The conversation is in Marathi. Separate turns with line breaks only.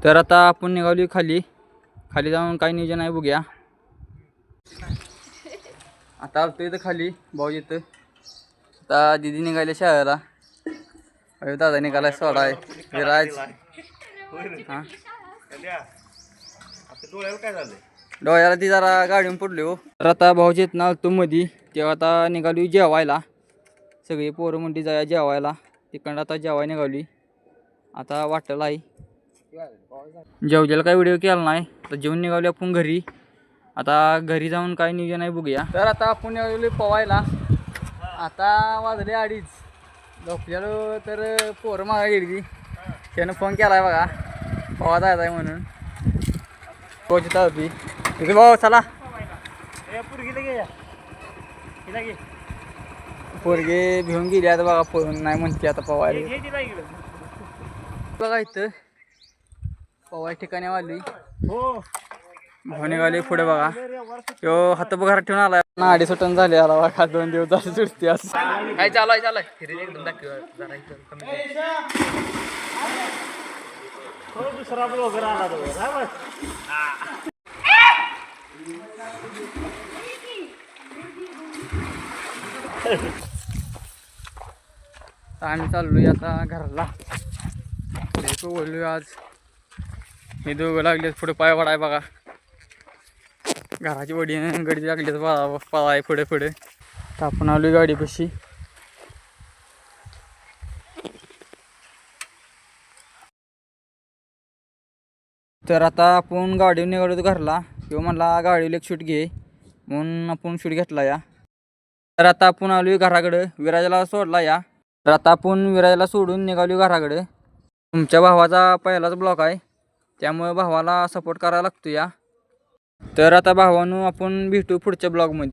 तर आता आपण निघाली खाली जाऊन काय नियोजन आहे बघूया। आता आलतो इथं खाली भाऊ इथं। आता दीदी निघाले शाळेला, दादा निघाला सोडाय विराज। हां डोळ्याला ती जरा गाडीवर पडली हो। तर आता भाऊजी इथं आलतो मधी, तेव्हा आता निघाली जेवायला। सगळी पोरं म्हणती जाया जेवायला, तिकडं आता जेवायला निघाली। आता वाटलं आहे जेवजेला काय व्हिडिओ केला नाही, तर जेवून निघालो आपण घरी। आता घरी जाऊन काय नियोजन आहे बघूया। तर आता आपण निघालो पवायला। आता वाजले 2:30, झोपलेलो तर पोरं मागा गेली। त्यानं फोन केलाय बघा पवा जायचं आहे म्हणून। पोचत होती तिथे भाऊ, चला पोरगे घेऊन गेली आता बघा, पोहून नाही म्हणते आता पवायला बघा। इथं पवाय ठिकाणी आली भाऊ निघाली पुढे बघा। तो हात घरात ठेवून आलाय, नाडी सुटून झाली आला बघा। 2 दिवस झाले सुटते असं काय चालू आहे एकदम
दुसरा ब्लॉगर आला तो
आम्ही चाललोय आता घराला। बोललोय आज हे दोघं लागले पुढे पाय पडाय बघा। घराची वडी गडी लागली पळाय पुढे पुढे। तर आपण आलोय गाडीपाशी। तर आता आपण गाडीवर निघालो होतो घरला, किंवा म्हणला गाडीला एक शूट घे म्हणून आपण शूट घेतला या। तर आता आपण आलोय घराकडे, विराजाला सोडला या। तर आता आपण विराजाला सोडून निघालो घराकडे। तुमच्या भावाचा पहिलाच ब्लॉग आहे, त्यामुळे भावाला सपोर्ट करायला लागतो या। तर आता भावानं आपण भेटू पुढच्या ब्लॉगमध्ये।